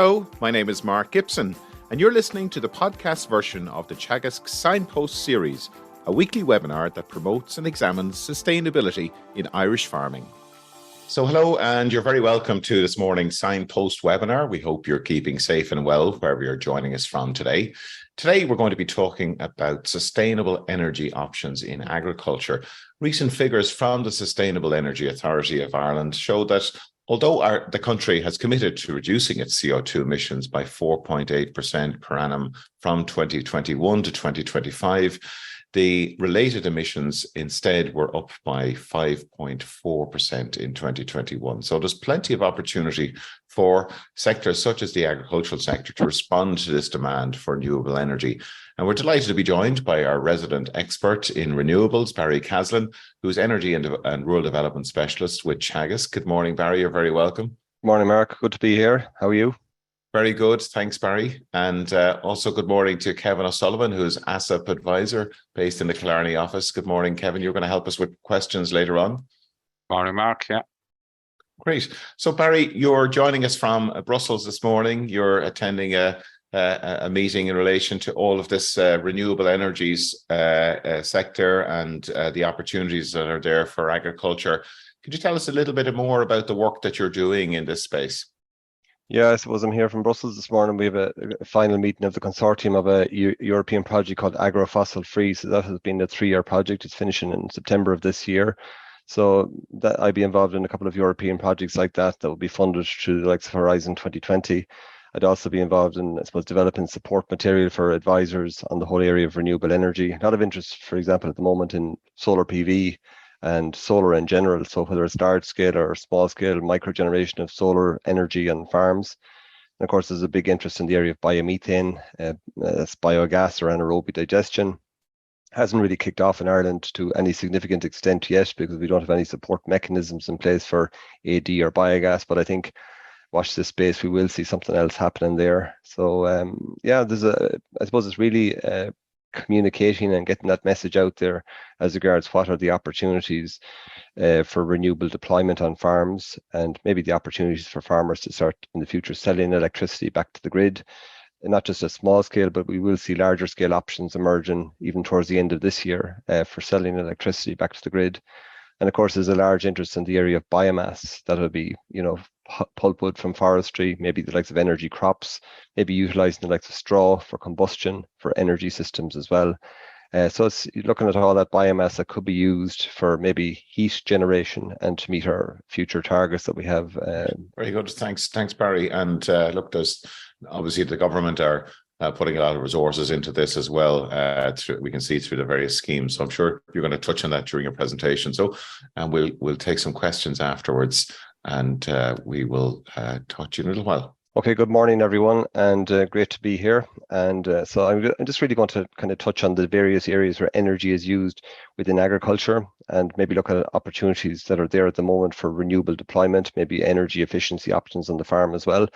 Hello, my name is Mark Gibson, and you're listening to the podcast version of the Teagasc Signpost Series, a weekly webinar that promotes and examines sustainability in Irish farming. So hello, and you're very welcome to this morning's Signpost webinar. We hope you're keeping safe and well wherever you're joining us from today. Today, we're going to be talking about sustainable energy options in agriculture. Recent figures from the Sustainable Energy Authority of Ireland show that although the country has committed to reducing its CO2 emissions by 4.8% per annum from 2021 to 2025, the related emissions instead were up by 5.4% in 2021. So there's plenty of opportunity for sectors such as the agricultural sector to respond to this demand for renewable energy. And we're delighted to be joined by our resident expert in renewables, Barry Caslin, who's Energy and Rural Development Specialist with Teagasc. Good morning, Barry. You're very welcome. Morning, Mark. Good to be here. How are you? Very good. Thanks, Barry. And also good morning to Kevin O'Sullivan, who's ASAP advisor based in the Killarney office. Good morning, Kevin. You're going to help us with questions later on. Morning, Mark. Yeah. Great. So, Barry, you're joining us from Brussels this morning. You're attending a meeting in relation to all of this renewable energies sector and the opportunities that are there for agriculture. Could you tell us a little bit more about the work that you're doing in this space? Yeah, I suppose I'm here from Brussels this morning. We have a final meeting of the consortium of a European project called Agro-Fossil Free. So that has been a 3-year project. It's finishing in September of this year. So that I'd be involved in a couple of European projects like that will be funded through the likes of Horizon 2020. I'd also be involved in, I suppose, developing support material for advisors on the whole area of renewable energy. A lot of interest, for example, at the moment in solar PV and solar in general. So whether it's large scale or small scale micro generation of solar energy on farms. And of course, there's a big interest in the area of biomethane, that's biogas or anaerobic digestion. Hasn't really kicked off in Ireland to any significant extent yet because we don't have any support mechanisms in place for AD or biogas. But I think watch this space, we will see something else happening there. So yeah, I suppose it's really communicating and getting that message out there as regards what are the opportunities for renewable deployment on farms and maybe the opportunities for farmers to start in the future selling electricity back to the grid. And not just a small scale, but we will see larger scale options emerging even towards the end of this year for selling electricity back to the grid. And of course, there's a large interest in the area of biomass that will be, pulpwood from forestry, maybe the likes of energy crops, maybe utilizing the likes of straw for combustion for energy systems as well. So it's looking at all that biomass that could be used for maybe heat generation and to meet our future targets that we have. Very good. Thanks, Barry. And look, there's obviously the government are putting a lot of resources into this as well. We can see through the various schemes. So I'm sure you're going to touch on that during your presentation. So, and we'll take some questions afterwards, and we will talk to you in a little while. Okay, good morning, everyone, and great to be here. And so I'm just really going to kind of touch on the various areas where energy is used within agriculture and maybe look at opportunities that are there at the moment for renewable deployment, maybe energy efficiency options on the farm as well.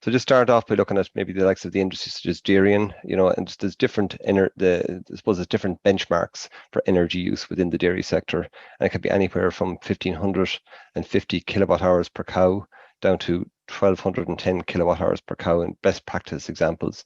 So just start off by looking at maybe the likes of the industry such as dairying, and there's different different benchmarks for energy use within the dairy sector. And it could be anywhere from 1,550 kilowatt hours per cow down to 1,210 kilowatt hours per cow in best practice examples.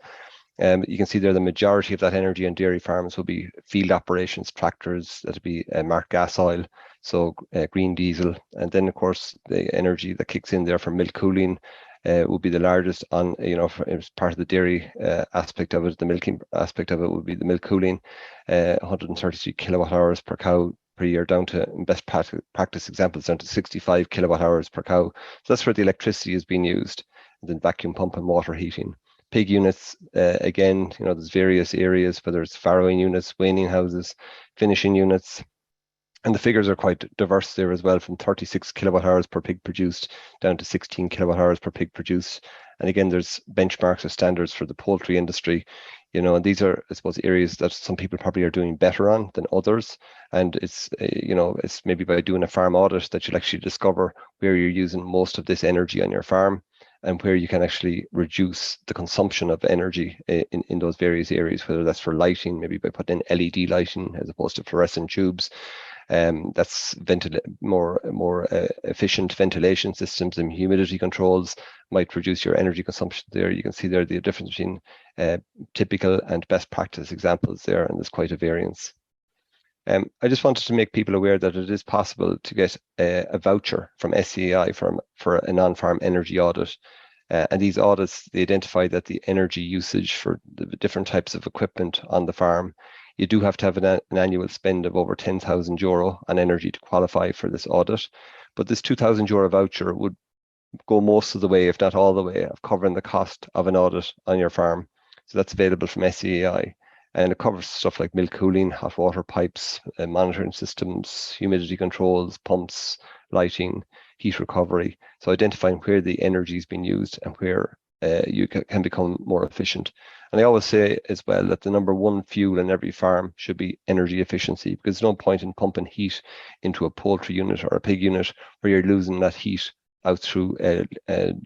You can see there the majority of that energy on dairy farms will be field operations, tractors, that'll be marked gas oil, so green diesel. And then of course the energy that kicks in there for milk cooling will be the largest on, as part of the dairy aspect of it. The milking aspect of it would be the milk cooling, 133 kilowatt hours per cow per year, down to best practice examples down to 65 kilowatt hours per cow. So that's where the electricity is being used. And then vacuum pump and water heating. Pig units, again, there's various areas, whether it's farrowing units, weaning houses, finishing units. And the figures are quite diverse there as well, from 36 kilowatt hours per pig produced down to 16 kilowatt hours per pig produced. And again, there's benchmarks or standards for the poultry industry, and these are, I suppose, areas that some people probably are doing better on than others. And it's, it's maybe by doing a farm audit that you'll actually discover where you're using most of this energy on your farm and where you can actually reduce the consumption of energy in those various areas, whether that's for lighting, maybe by putting in LED lighting as opposed to fluorescent tubes. That's more efficient ventilation systems and humidity controls might reduce your energy consumption there. You can see there the difference between typical and best practice examples there, and there's quite a variance. I just wanted to make people aware that it is possible to get a voucher from SCAI for a non-farm energy audit. And these audits, they identify that the energy usage for the different types of equipment on the farm, you do have to have an annual spend of over €10,000 on energy to qualify for this audit. But this €2,000 voucher would go most of the way, if not all the way, of covering the cost of an audit on your farm. So that's available from SCAI. And it covers stuff like milk cooling, hot water pipes, monitoring systems, humidity controls, pumps, lighting, heat recovery. So identifying where the energy is being used and where you can become more efficient. And I always say as well that the number one fuel in every farm should be energy efficiency, because there's no point in pumping heat into a poultry unit or a pig unit where you're losing that heat out through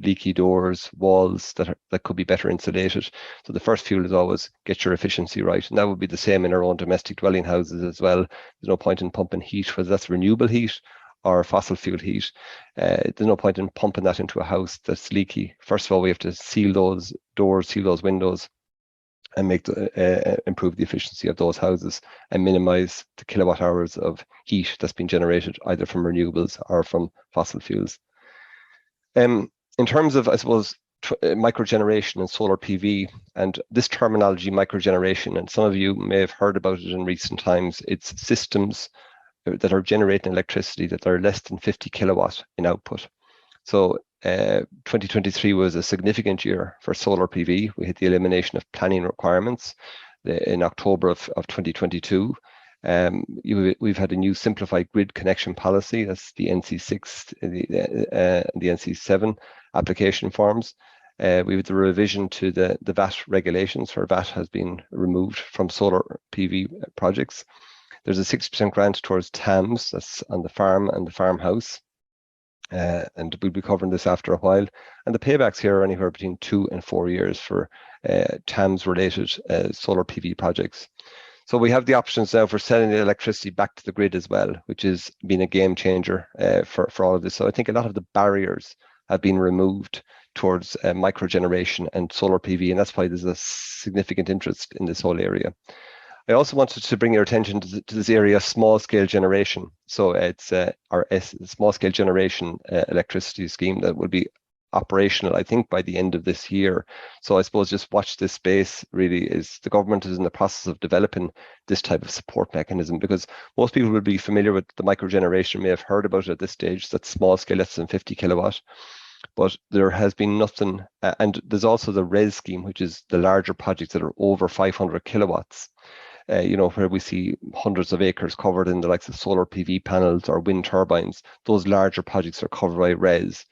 leaky doors, walls that could be better insulated. So the first fuel is always get your efficiency right. And that would be the same in our own domestic dwelling houses as well. There's no point in pumping heat, whether that's renewable heat or fossil fuel heat. There's no point in pumping that into a house that's leaky. First of all, we have to seal those doors, seal those windows, and improve the efficiency of those houses and minimize the kilowatt hours of heat that's been generated either from renewables or from fossil fuels. In terms of, I suppose, microgeneration and solar PV, and this terminology, microgeneration, and some of you may have heard about it in recent times, it's systems that are generating electricity that are less than 50 kilowatt in output. So 2023 was a significant year for solar PV. We had the elimination of planning requirements in October of 2022. We've had a new simplified grid connection policy. That's the NC6, the NC7 application forms. We have the revision to the VAT regulations, where VAT has been removed from solar PV projects. There's a 6% grant towards TAMS, that's on the farm and the farmhouse. And we'll be covering this after a while. And the paybacks here are anywhere between 2 and 4 years for TAMS-related solar PV projects. So we have the options now for selling the electricity back to the grid as well, which has been a game changer for all of this. So I think a lot of the barriers have been removed towards microgeneration and solar PV, and that's why there's a significant interest in this whole area. I also wanted to bring your attention to this area of small-scale generation. So it's our small-scale generation electricity scheme that will be operational, I think, by the end of this year. So I suppose just watch this space. Really, is the government is in the process of developing this type of support mechanism, because most people will be familiar with the microgeneration, may have heard about it at this stage. That's small scale, less than 50 kilowatt. But there has been nothing, and there's also the RES scheme, which is the larger projects that are over 500 kilowatts. Where we see hundreds of acres covered in the likes of solar PV panels or wind turbines. Those larger projects are covered by RES,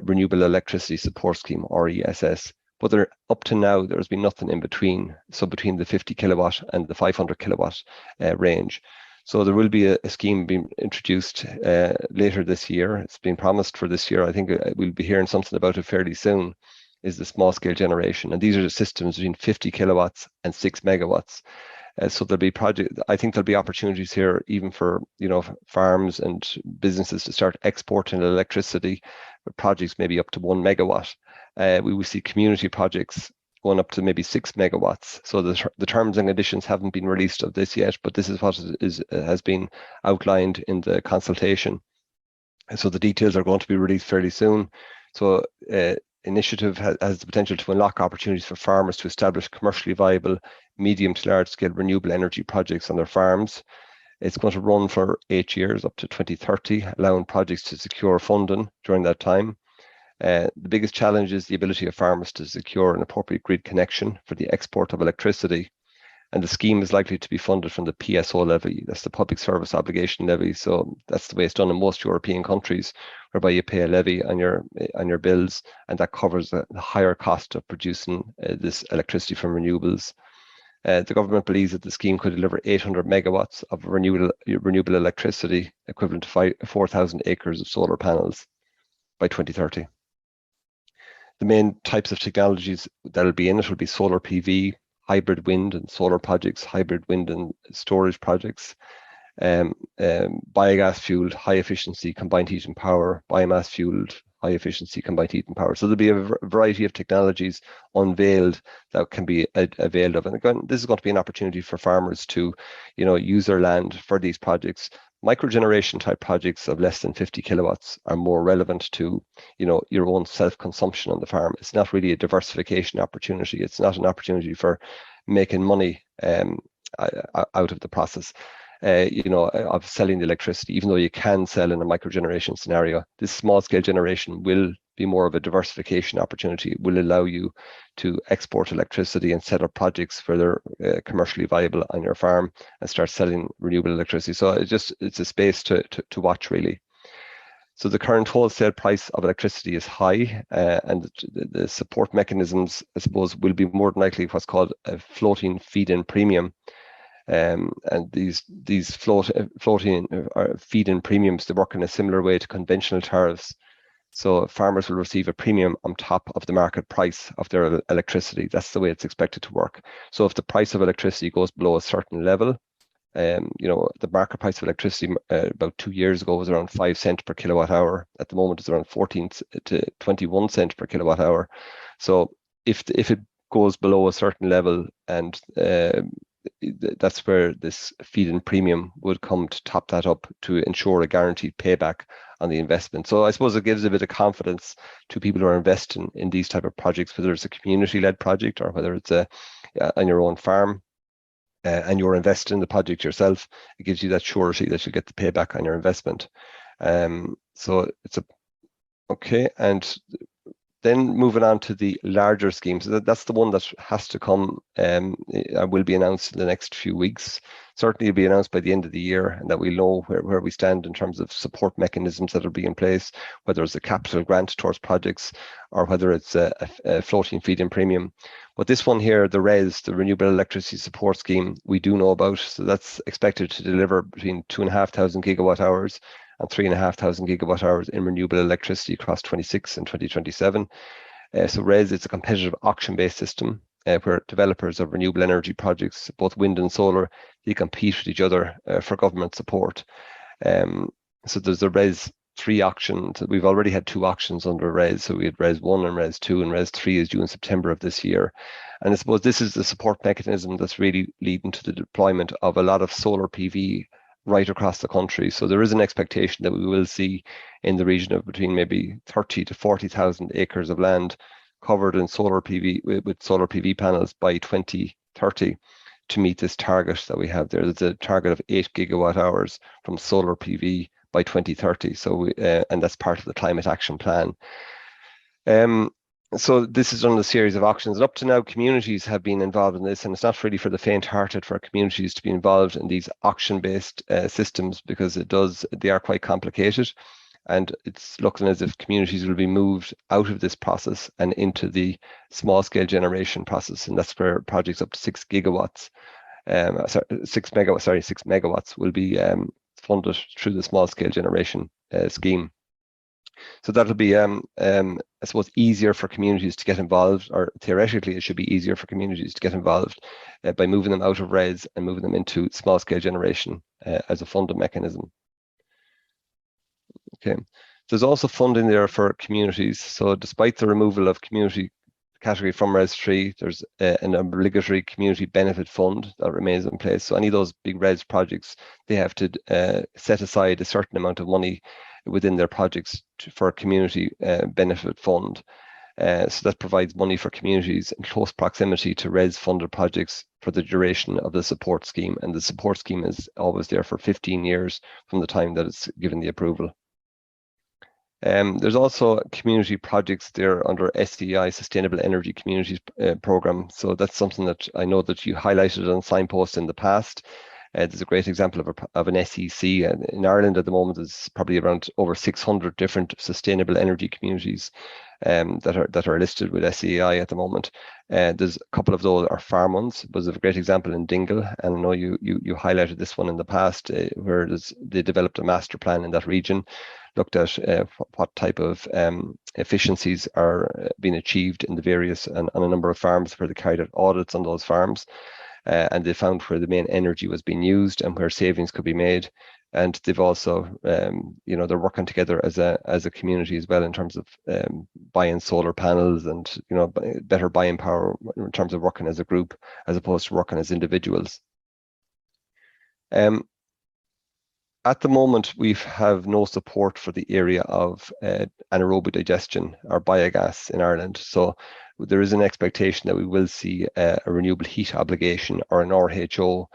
Renewable Electricity Support Scheme, RESS. But up to now, there's been nothing in between. So between the 50 kilowatt and the 500 kilowatt range. So there will be a scheme being introduced later this year. It's been promised for this year. I think we'll be hearing something about it fairly soon, is the small scale generation. And these are the systems between 50 kilowatts and 6 megawatts. So there'll be I think there'll be opportunities here even for farms and businesses to start exporting electricity. Projects maybe up to 1 megawatt. We will see community projects going up to maybe 6 megawatts. So the terms and conditions haven't been released of this yet, but this is what has been outlined in the consultation. And so the details are going to be released fairly soon. So initiative has the potential to unlock opportunities for farmers to establish commercially viable medium to large scale renewable energy projects on their farms. It's going to run for 8 years up to 2030, allowing projects to secure funding during that time. The biggest challenge is the ability of farmers to secure an appropriate grid connection for the export of electricity. And the scheme is likely to be funded from the PSO levy. That's the Public Service Obligation levy. So that's the way it's done in most European countries, whereby you pay a levy on your bills, and that covers the higher cost of producing this electricity from renewables. The government believes that the scheme could deliver 800 megawatts of renewable electricity, equivalent to 4,000 acres of solar panels by 2030. The main types of technologies that will be in it will be solar PV, hybrid wind and solar projects, hybrid wind and storage projects, biogas fueled high efficiency combined heat and power, biomass fueled high efficiency combined heat and power. So there'll be a variety of technologies unveiled that can be availed of. And again, this is going to be an opportunity for farmers to, use their land for these projects. Microgeneration type projects of less than 50 kilowatts are more relevant to, your own self-consumption on the farm. It's not really a diversification opportunity. It's not an opportunity for making money out of the process. Of selling the electricity, even though you can sell in a microgeneration scenario. This small scale generation will be more of a diversification opportunity. It will allow you to export electricity and set up projects where they're commercially viable on your farm and start selling renewable electricity. So it's a space to watch, really. So the current wholesale price of electricity is high, and the support mechanisms, I suppose, will be more than likely what's called a floating feed-in premium. And these floating feed-in premiums, they work in a similar way to conventional tariffs. So farmers will receive a premium on top of the market price of their electricity. That's the way it's expected to work. So if the price of electricity goes below a certain level, the market price of electricity about 2 years ago was around 5 cents per kilowatt hour. At the moment, it's around 14 to 21 cents per kilowatt hour. So if it goes below a certain level, and that's where this feed-in premium would come to top that up to ensure a guaranteed payback on the investment. So I suppose it gives a bit of confidence to people who are investing in these type of projects, whether it's a community-led project or whether it's on your own farm, and you're investing in the project yourself. It gives you that surety that you get the payback on your investment. So it's okay. And then moving on to the larger schemes, that's the one that has to come, will be announced in the next few weeks. Certainly it'll be announced by the end of the year, and that we'll know where we stand in terms of support mechanisms that will be in place, whether it's a capital grant towards projects or whether it's a floating feed-in premium. But this one here, the RES, the Renewable Electricity Support Scheme, we do know about. So that's expected to deliver between 2,500 gigawatt hours and 3,500 gigawatt hours in renewable electricity across 26 and 2027. So RES, it's a competitive auction-based system where developers of renewable energy projects, both wind and solar, they compete with each other for government support. So there's a RES 3 auction. So we've already had 2 auctions under RES. So we had RES 1 and RES 2, and RES 3 is due in September of this year. And I suppose this is the support mechanism that's really leading to the deployment of a lot of solar PV right across the country. So there is an expectation that we will see in the region of between maybe 30 to 40,000 acres of land covered in solar PV with solar PV panels by 2030 to meet this target that we have there. There's a target of 8 gigawatt hours from solar PV by 2030. So and that's part of the Climate Action Plan. So this is done in a series of auctions. And up to now, communities have been involved in this, and it's not really for the faint-hearted for communities to be involved in these auction-based systems, because they are quite complicated, and it's looking as if communities will be moved out of this process and into the small-scale generation process, and that's where projects up to 6 megawatts will be funded through the small-scale generation scheme. So that'll be, I suppose, easier for communities to get involved, or theoretically, it should be easier for communities to get involved by moving them out of RES and moving them into small-scale generation as a funding mechanism. Okay, there's also funding there for communities. So despite the removal of community category from RES 3, there's an obligatory community benefit fund that remains in place. So any of those big RES projects, they have to set aside a certain amount of money within their projects for a community benefit fund. So that provides money for communities in close proximity to RES funded projects for the duration of the support scheme. And the support scheme is always there for 15 years from the time that it's given the approval. There's also community projects there under SEI, Sustainable Energy Communities Programme. So that's something that I know that you highlighted on Signpost in the past. There's a great example of an SEC. In Ireland at the moment, there's probably around over 600 different sustainable energy communities that are listed with SEI at the moment. There's a couple of those are farm ones. There's a great example in Dingle, and I know you highlighted this one in the past, where they developed a master plan in that region, looked at what type of efficiencies are being achieved in the various and on a number of farms where they carried out audits on those farms. and they found where the main energy was being used and where savings could be made. And they've also, they're working together as a community as well in terms of buying solar panels and, better buying power in terms of working as a group as opposed to working as individuals. At the moment, we have no support for the area of anaerobic digestion or biogas in Ireland. So there is an expectation that we will see a renewable heat obligation or an RHO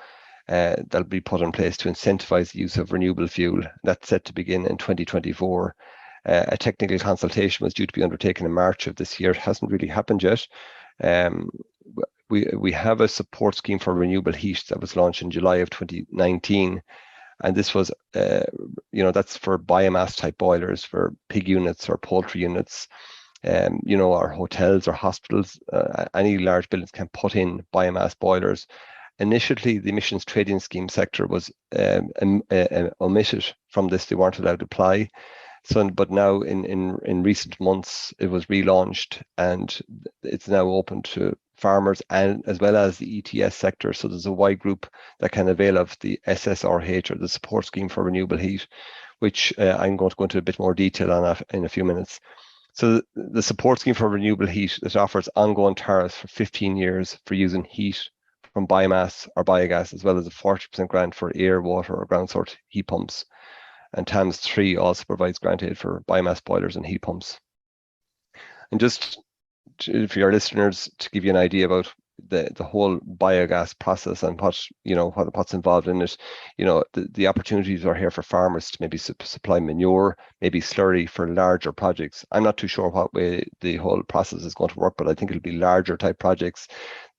that'll be put in place to incentivize the use of renewable fuel. That's set to begin in 2024. A technical consultation was due to be undertaken in March of this year. It hasn't really happened yet. We have a support scheme for renewable heat that was launched in July of 2019. And this was, that's for biomass type boilers for pig units or poultry units, or hotels or hospitals. Any large buildings can put in biomass boilers. Initially, the emissions trading scheme sector was omitted from this. They weren't allowed to apply. But now in recent months, it was relaunched and it's now open to farmers and as well as the ETS sector. So there's a wide group that can avail of the SSRH or the support scheme for renewable heat, which I'm going to go into a bit more detail on that in a few minutes. So the support scheme for renewable heat that offers ongoing tariffs for 15 years for using heat from biomass or biogas, as well as a 40% grant for air, water or ground source heat pumps. And TAMS 3 also provides grant aid for biomass boilers and heat pumps. And just for your listeners, to give you an idea about the whole biogas process and what's involved in it, the opportunities are here for farmers to maybe supply manure, maybe slurry for larger projects. I'm not too sure what way the whole process is going to work, but I think it'll be larger type projects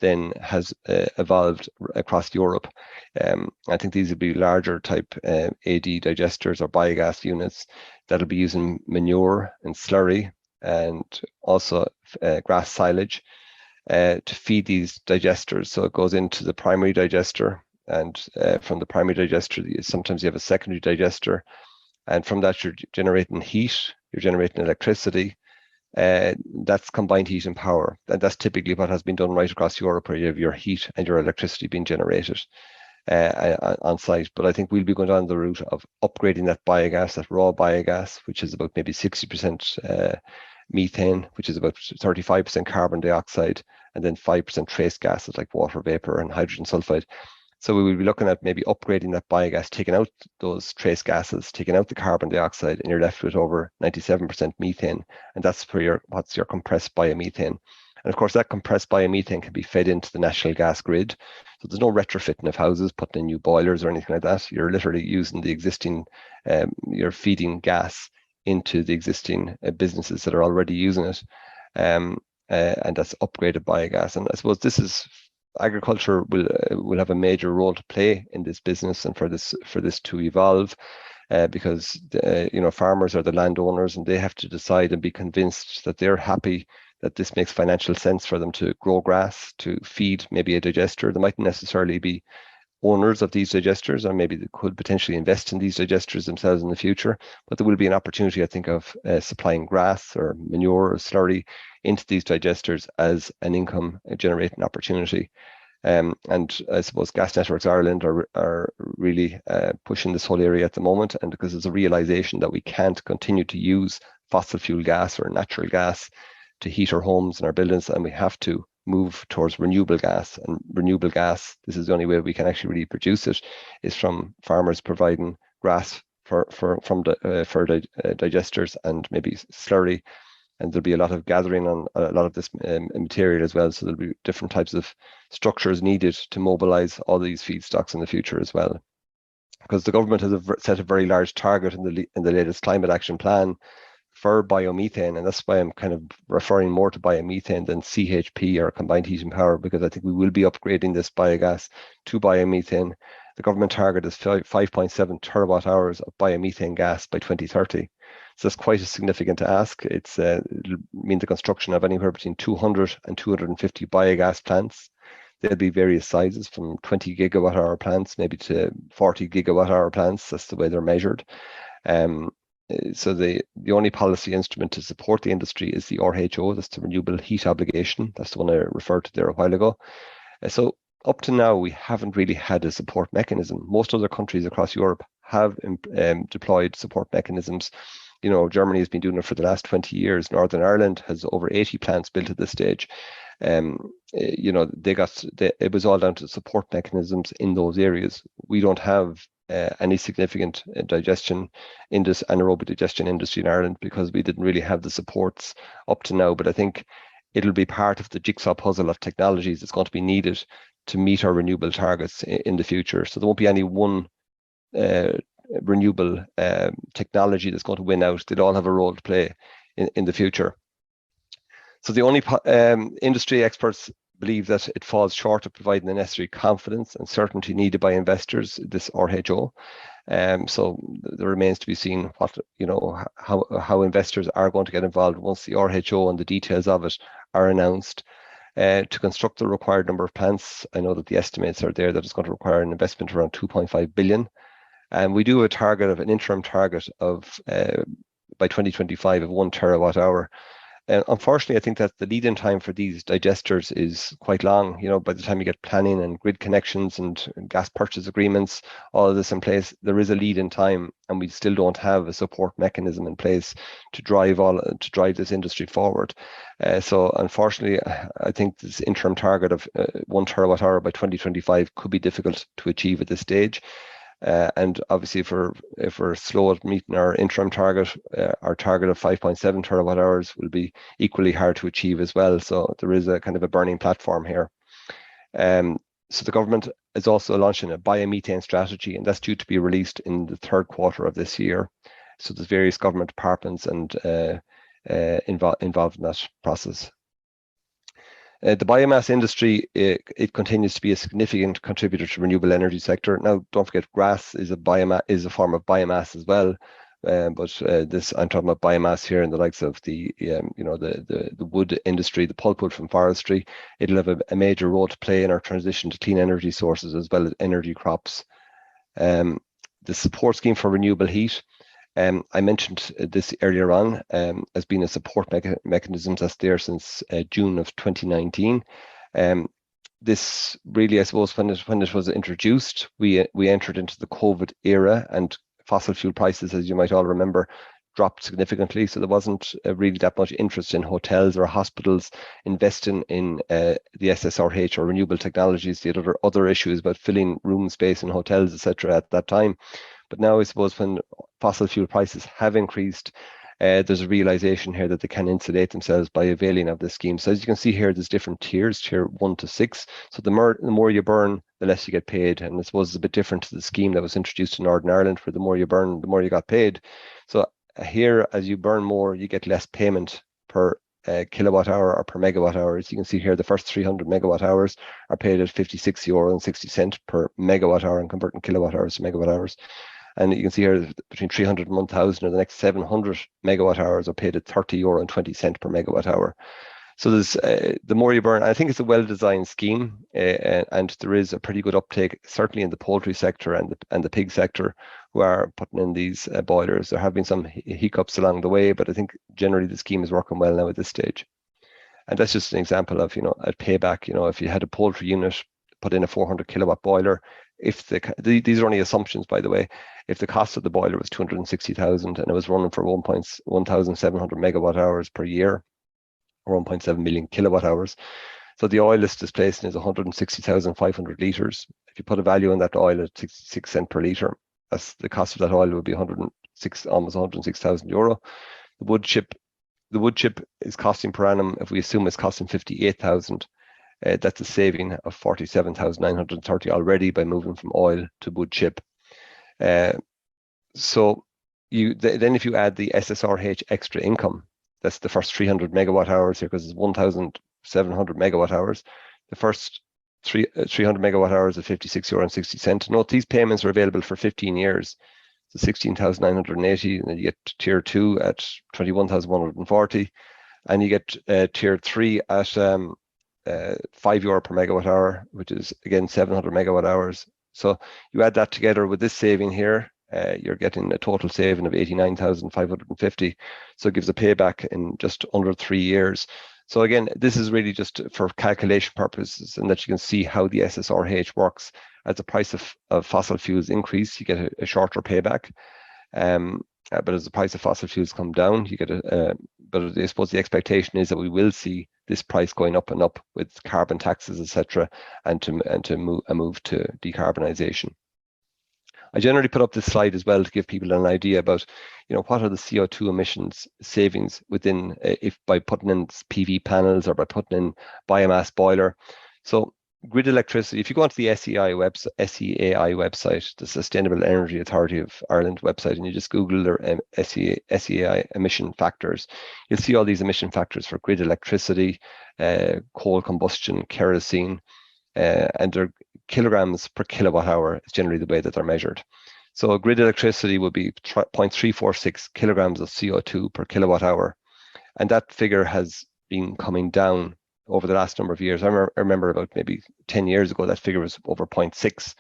than has evolved across Europe. I think these will be larger type AD digesters or biogas units that'll be using manure and slurry and also grass silage to feed these digesters. So it goes into the primary digester, and from the primary digester, sometimes you have a secondary digester, and from that you're generating heat, you're generating electricity. That's combined heat and power, and that's typically what has been done right across Europe, where you have your heat and your electricity being generated on site. But I think we'll be going down the route of upgrading that biogas, that raw biogas, which is about maybe 60% methane, which is about 35% carbon dioxide, and then 5% trace gases like water vapor and hydrogen sulfide. So we will be looking at maybe upgrading that biogas, taking out those trace gases, taking out the carbon dioxide, and you're left with over 97% methane. And that's what's your compressed biomethane. And of course, that compressed biomethane can be fed into the national gas grid. So there's no retrofitting of houses, putting in new boilers or anything like that. You're literally using the existing, you're feeding gas into the existing businesses that are already using it. And that's upgraded biogas. And I suppose agriculture will have a major role to play in this business and for this to evolve, because farmers are the landowners and they have to decide and be convinced that they're happy that this makes financial sense for them to grow grass, to feed maybe a digester. They mightn't necessarily be owners of these digesters, or maybe they could potentially invest in these digesters themselves in the future, but there will be an opportunity, I think, of supplying grass or manure or slurry into these digesters as an income generating opportunity. And I suppose Gas Networks Ireland are really pushing this whole area at the moment, and because there's a realization that we can't continue to use fossil fuel gas or natural gas to heat our homes and our buildings, and we have to move towards renewable gas. And renewable gas, this is the only way we can actually really produce it, is from farmers providing grass for digesters and maybe slurry. And there'll be a lot of gathering on a lot of this material as well. So there'll be different types of structures needed to mobilize all these feedstocks in the future as well. Because the government has set a very large target in the latest climate action plan for biomethane, and that's why I'm kind of referring more to biomethane than CHP or combined heat and power, because I think we will be upgrading this biogas to biomethane. The government target is 5.7 terawatt hours of biomethane gas by 2030. So that's quite a significant ask. It'll mean the construction of anywhere between 200 and 250 biogas plants. There'll be various sizes, from 20 gigawatt hour plants maybe to 40 gigawatt hour plants. That's the way they're measured. So the only policy instrument to support the industry is the RHO, that's the Renewable Heat Obligation. That's the one I referred to there a while ago. So up to now, we haven't really had a support mechanism. Most other countries across Europe have deployed support mechanisms. Germany has been doing it for the last 20 years. Northern Ireland has over 80 plants built at this stage. It was all down to support mechanisms in those areas. We don't have any significant anaerobic digestion industry in Ireland because we didn't really have the supports up to now. But I think it'll be part of the jigsaw puzzle of technologies that's going to be needed to meet our renewable targets in the future. So there won't be any one renewable technology that's going to win out. They'll all have a role to play in the future. So the only industry experts believe that it falls short of providing the necessary confidence and certainty needed by investors, this RHO. So there remains to be seen how investors are going to get involved once the RHO and the details of it are announced. To construct the required number of plants, I know that the estimates are there that it's going to require an investment around 2.5 billion. And we do have an interim target of by 2025 of 1 terawatt hour. Unfortunately, I think that the lead-in time for these digesters is quite long. By the time you get planning and grid connections and gas purchase agreements, all of this in place, there is a lead-in time, and we still don't have a support mechanism in place to drive this industry forward. So, unfortunately, I think this interim target of 1 terawatt hour by 2025 could be difficult to achieve at this stage. And obviously, if we're slow at meeting our interim target, our target of 5.7 terawatt hours will be equally hard to achieve as well. So there is a kind of a burning platform here. So the government is also launching a biomethane strategy, and that's due to be released in the third quarter of this year. So there's various government departments and involved in that process. The biomass industry, it continues to be a significant contributor to the renewable energy sector. Now, don't forget, grass is a form of biomass as well. But I'm talking about biomass here in the likes of the wood industry, the pulpwood from forestry. It'll have a major role to play in our transition to clean energy sources as well as energy crops. The support scheme for renewable heat. I mentioned this earlier on as being a support mechanism that's there since June of 2019. This really, I suppose, when it was introduced, we entered into the COVID era, and fossil fuel prices, as you might all remember, dropped significantly. So there wasn't really that much interest in hotels or hospitals investing in the SSRH or renewable technologies. They had other issues about filling room space in hotels, etc. at that time. But now, I suppose, when fossil fuel prices have increased, there's a realization here that they can insulate themselves by availing of this scheme. So as you can see here, there's different tiers, tier 1 to 6. So the more you burn, the less you get paid. And I suppose it's a bit different to the scheme that was introduced in Northern Ireland, where the more you burn, the more you got paid. So here, as you burn more, you get less payment per kilowatt hour or per megawatt hour. As you can see here, the first 300 megawatt hours are paid at €56.60 per megawatt hour, and converting kilowatt hours to megawatt hours. And you can see here between 300 and 1,000, or the next 700 megawatt hours are paid at €30.20 per megawatt hour. So there's the more you burn. I think it's a well-designed scheme, and there is a pretty good uptake, certainly in the poultry sector and the pig sector, who are putting in these boilers. There have been some hiccups along the way, but I think generally the scheme is working well now at this stage. And that's just an example of a payback. If you had a poultry unit, put in a 400 kilowatt boiler, these are only assumptions, by the way. If the cost of the boiler was 260,000 and it was running for 1,700 megawatt hours per year, or 1.7 million kilowatt hours, so the oil is displacing is 160,500 litres. If you put a value on that oil at 66 cents per litre, that's the cost of that oil would be almost 106,000 euro. The wood chip is costing per annum, if we assume it's costing 58,000. That's a saving of 47,930 already by moving from oil to wood chip. So then if you add the SSRH extra income, that's the first 300 megawatt hours here, because it's 1,700 megawatt hours. The first 300 megawatt hours at €56.60. Note these payments are available for 15 years. So 16,980, and then you get tier 2 at 21,140, and you get tier 3 at €5 per megawatt hour, which is again 700 megawatt hours. So you add that together with this saving here, you're getting a total saving of 89,550. So it gives a payback in just under 3 years. So again, this is really just for calculation purposes, and that you can see how the SSRH works. As the price of fossil fuels increase, you get a shorter payback. But as the price of fossil fuels come down, you get but I suppose the expectation is that we will see this price going up and up with carbon taxes, etc., and to move to decarbonisation. I generally put up this slide as well to give people an idea about, what are the CO2 emissions savings within, if by putting in PV panels or by putting in biomass boiler. So grid electricity, if you go onto the SEAI website, the Sustainable Energy Authority of Ireland website, and you just Google their SEAI emission factors, you'll see all these emission factors for grid electricity, coal combustion, kerosene, and they're kilograms per kilowatt hour is generally the way that they're measured. So grid electricity would be 0.346 kilograms of CO2 per kilowatt hour. And that figure has been coming down over the last number of years. I remember about maybe 10 years ago, that figure was over 0.6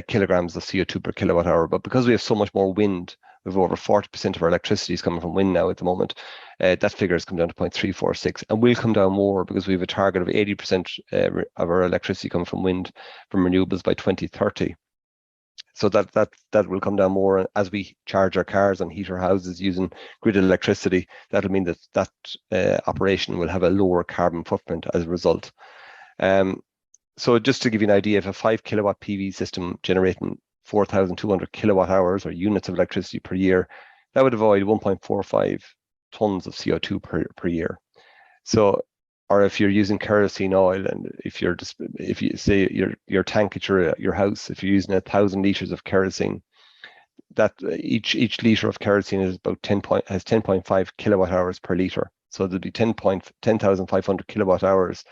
kilograms of CO2 per kilowatt hour. But because we have so much more wind, we have over 40% of our electricity is coming from wind now at the moment. That figure has come down to 0.346 and will come down more because we have a target of 80% of our electricity coming from wind, from renewables by 2030. So that will come down more as we charge our cars and heat our houses using grid electricity. That'll mean that operation will have a lower carbon footprint as a result. So just to give you an idea, if a 5 kilowatt PV system generating 4,200 kilowatt hours or units of electricity per year, that would avoid 1.45 tons of CO2 per year. So, or if you're using kerosene oil, and if you say your tank at your house, if you're using 1,000 liters of kerosene, that each liter of kerosene is about 10.5 kilowatt hours per liter. So there'd be 10,500 kilowatt hours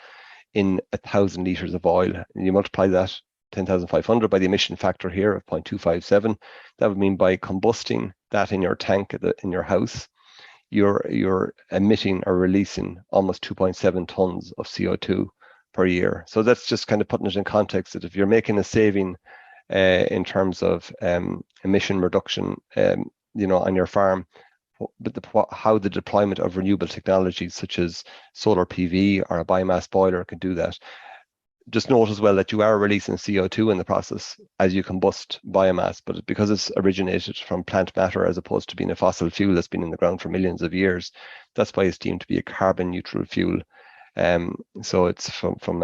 in 1,000 liters of oil, and you multiply that 10,500 by the emission factor here of 0.257. That would mean by combusting that in your tank in your house, you're emitting or releasing almost 2.7 tons of CO2 per year. So that's just kind of putting it in context that if you're making a saving in terms of emission reduction, on your farm, but how the deployment of renewable technologies such as solar PV or a biomass boiler can do that. Just note as well that you are releasing CO2 in the process as you combust biomass, but because it's originated from plant matter as opposed to being a fossil fuel that's been in the ground for millions of years, that's why it's deemed to be a carbon neutral fuel. So it's from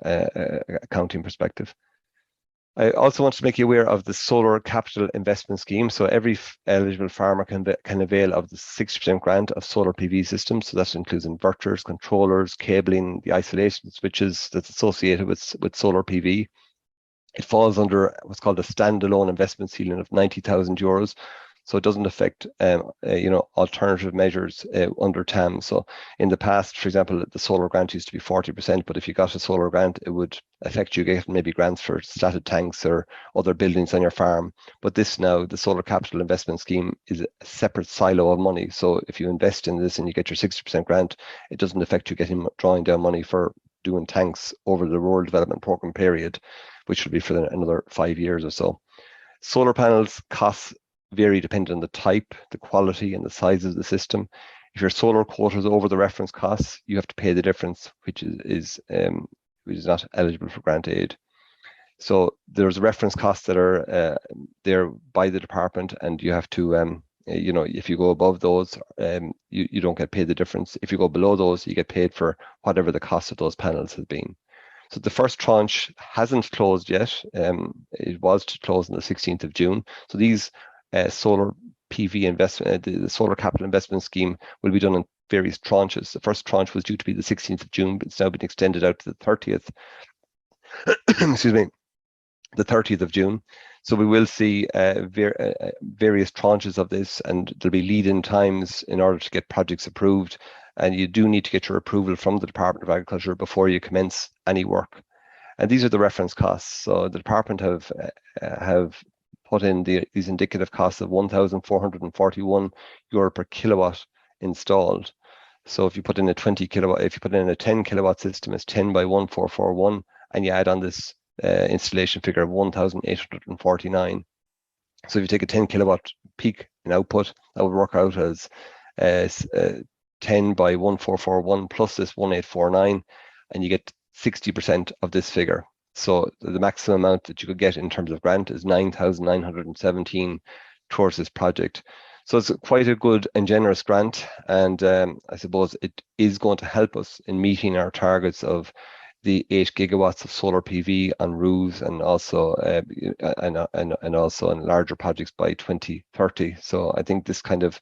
accounting perspective. I also want to make you aware of the solar capital investment scheme. So every eligible farmer can avail of the 60% grant of solar PV systems. So that includes inverters, controllers, cabling, the isolation switches that's associated with solar PV. It falls under what's called a standalone investment ceiling of €90,000. So it doesn't affect, alternative measures under TAM. So in the past, for example, the solar grant used to be 40%, but if you got a solar grant, it would affect you getting maybe grants for slatted tanks or other buildings on your farm. But this now, the solar capital investment scheme is a separate silo of money. So if you invest in this and you get your 60% grant, it doesn't affect you drawing down money for doing tanks over the rural development program period, which will be for another 5 years or so. Solar panels costs vary depending on the type, the quality, and the size of the system. If your solar quota is over the reference costs, you have to pay the difference, which is not eligible for grant aid. So there's reference costs that are there by the department, and you have to, if you go above those, you don't get paid the difference. If you go below those, you get paid for whatever the cost of those panels has been. So the first tranche hasn't closed yet. It was to close on the 16th of June. So these solar PV investment, the solar capital investment scheme will be done in various tranches. The first tranche was due to be the 16th of June, but it's now been extended out to the 30th. Excuse me, the 30th of June. So we will see various tranches of this, and there'll be lead-in times in order to get projects approved. And you do need to get your approval from the Department of Agriculture before you commence any work. And these are the reference costs. So the department have put in these indicative costs of €1,441 per kilowatt installed. So if you put in a 20 kilowatt, if you put in a 10 kilowatt system, it's 10 by 1,441, and you add on this installation figure of 1,849. So if you take a 10 kilowatt peak in output, that would work out as 10 by 1441 plus this 1849, and you get 60% of this figure. So the maximum amount that you could get in terms of grant is 9,917 towards this project. So it's quite a good and generous grant, and I suppose it is going to help us in meeting our targets of the 8 gigawatts of solar PV on roofs, and also and also on larger projects by 2030. So I think this kind of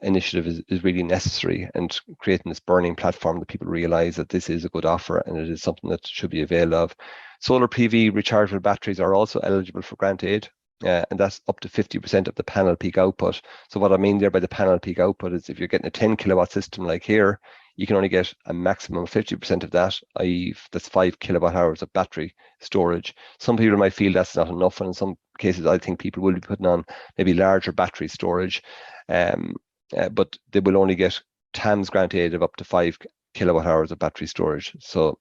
initiative is really necessary, and creating this burning platform that people realize that this is a good offer and it is something that should be availed of. Solar PV rechargeable batteries are also eligible for grant aid, and that's up to 50% of the panel peak output. So what I mean there by the panel peak output is if you're getting a 10 kilowatt system like here, you can only get a maximum of 50% of that, i.e. that's 5 kilowatt hours of battery storage. Some people might feel that's not enough, and in some cases I think people will be putting on maybe larger battery storage, but they will only get TAMS grant aid of up to 5 kilowatt hours of battery storage. So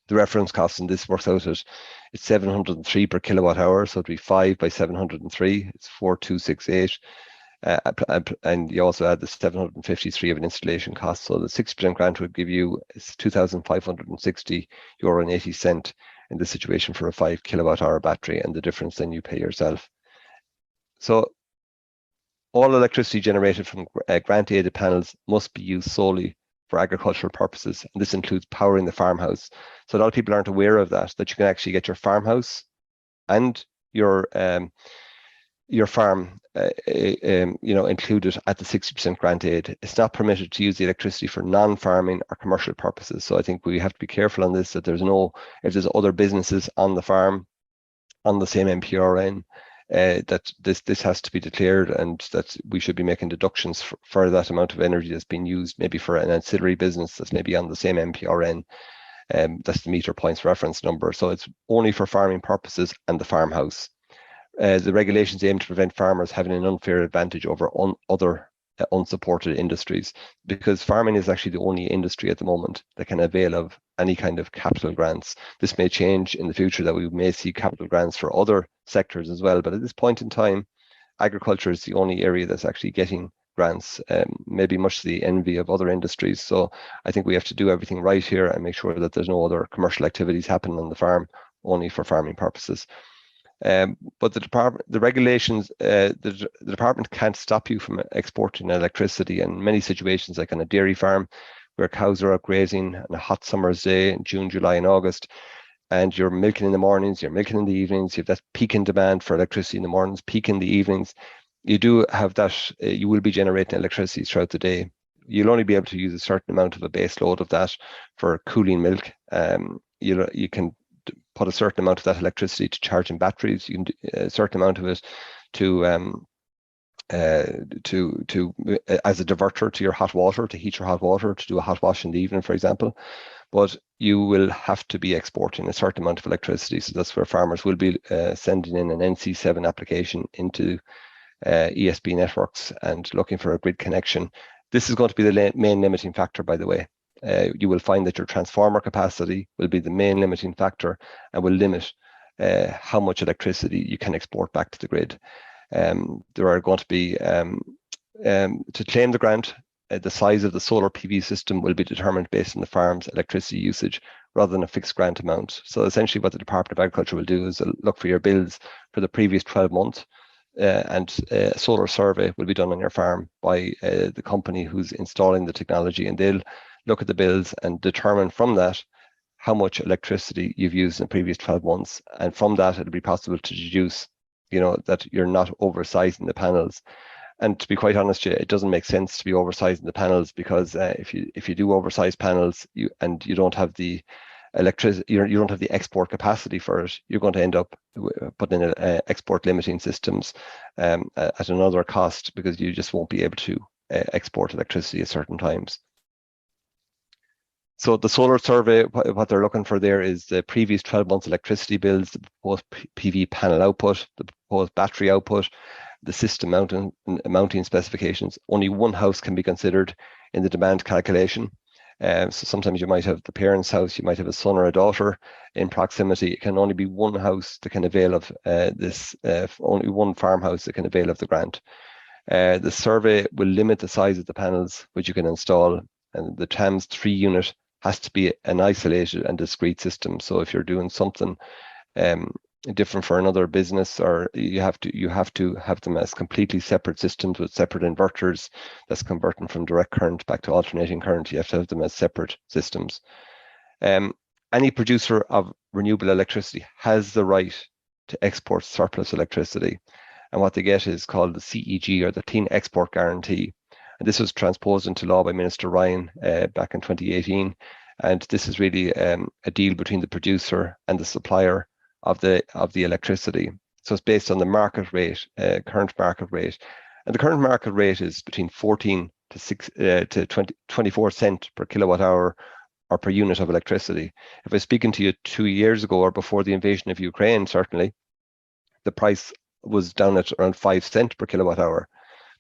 the reference cost in this works out at it's 703 per kilowatt hour, so it'd be 5 by 703, it's 4268. And you also add the 753 of an installation cost. So the 6% grant would give you €2,560.80 in this situation for a 5 kilowatt hour battery, and the difference then you pay yourself. So all electricity generated from grant aided panels must be used solely for agricultural purposes, and this includes powering the farmhouse. So a lot of people aren't aware of that you can actually get your farmhouse and your farm included at the 60% grant aid. It's not permitted to use the electricity for non-farming or commercial purposes. So I think we have to be careful on this, that if there's other businesses on the farm on the same MPRN, that this has to be declared, and that we should be making deductions for that amount of energy that's being used, maybe for an ancillary business that's maybe on the same MPRN. That's the meter points reference number. So it's only for farming purposes and the farmhouse. The regulations aim to prevent farmers having an unfair advantage over other unsupported industries, because farming is actually the only industry at the moment that can avail of any kind of capital grants. This may change in the future, that we may see capital grants for other sectors as well, but at this point in time, agriculture is the only area that's actually getting grants, maybe much to the envy of other industries. So I think we have to do everything right here and make sure that there's no other commercial activities happening on the farm, only for farming purposes. But the regulations, the department can't stop you from exporting electricity. In many situations, like on a dairy farm where cows are out grazing on a hot summer's day in June, July, and August, and you're milking in the mornings, you're milking in the evenings, you have that peak in demand for electricity in the mornings, peak in the evenings. You do have that, you will be generating electricity throughout the day. You'll only be able to use a certain amount of a base load of that for cooling milk. You can put a certain amount of that electricity to charging batteries. You can do a certain amount of it to as a diverter to your hot water, to heat your hot water, to do a hot wash in the evening, for example. But you will have to be exporting a certain amount of electricity. So that's where farmers will be sending in an NC7 application into ESB networks and looking for a grid connection. This is going to be the main limiting factor, by the way. You will find that your transformer capacity will be the main limiting factor and will limit how much electricity you can export back to the grid. There are going to be, to claim the grant, the size of the solar PV system will be determined based on the farm's electricity usage rather than a fixed grant amount. So essentially what the Department of Agriculture will do is look for your bills for the previous 12 months, and a solar survey will be done on your farm by the company who's installing the technology, and they'll look at the bills and determine from that how much electricity you've used in the previous 12 months. And from that, it'll be possible to deduce, that you're not oversizing the panels. And to be quite honest, it doesn't make sense to be oversizing the panels, because if you do oversize panels, you don't have the electricity, you don't have the export capacity for it, you're going to end up putting in export limiting systems at another cost, because you just won't be able to export electricity at certain times. So the solar survey, what they're looking for there is the previous 12 months electricity bills, the proposed PV panel output, the proposed battery output, the system mounting specifications. Only one house can be considered in the demand calculation. So sometimes you might have the parents' house, you might have a son or a daughter in proximity. It can only be one house that can avail of this, only one farmhouse that can avail of the grant. The survey will limit the size of the panels which you can install, and the TAMS 3 unit has to be an isolated and discrete system. So if you're doing something different for another business, or you have to have them as completely separate systems with separate inverters that's converting from direct current back to alternating current. You have to have them as separate systems. Any producer of renewable electricity has the right to export surplus electricity, and what they get is called the CEG, or the Clean Export Guarantee. And this was transposed into law by Minister Ryan back in 2018. And this is really a deal between the producer and the supplier of the electricity. So it's based on the market rate, current market rate, and the current market rate is between 14 to 24 cent per kilowatt hour or per unit of electricity. If I was speaking to you 2 years ago or before the invasion of Ukraine, certainly the price was down at around 5 cent per kilowatt hour.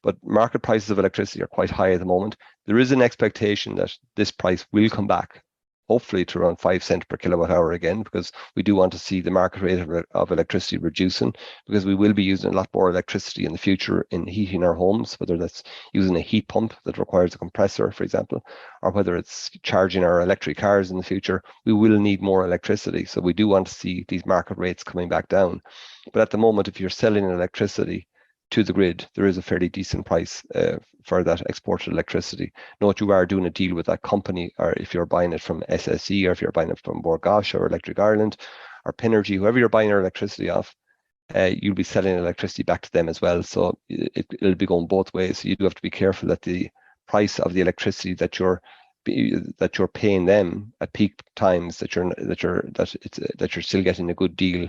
But market prices of electricity are quite high at the moment. There is an expectation that this price will come back, hopefully to around 5 cents per kilowatt hour again, because we do want to see the market rate of electricity reducing, because we will be using a lot more electricity in the future in heating our homes, whether that's using a heat pump that requires a compressor, for example, or whether it's charging our electric cars in the future. We will need more electricity. So we do want to see these market rates coming back down. But at the moment, if you're selling electricity to the grid, there is a fairly decent price for that exported electricity. Note you are doing a deal with that company, or if you're buying it from SSE, or if you're buying it from Borgosh or Electric Ireland or Pinergy, whoever you're buying your electricity off, you'll be selling electricity back to them as well. So it'll be going both ways. So you do have to be careful that the price of the electricity that you're paying them at peak times, that you're still getting a good deal.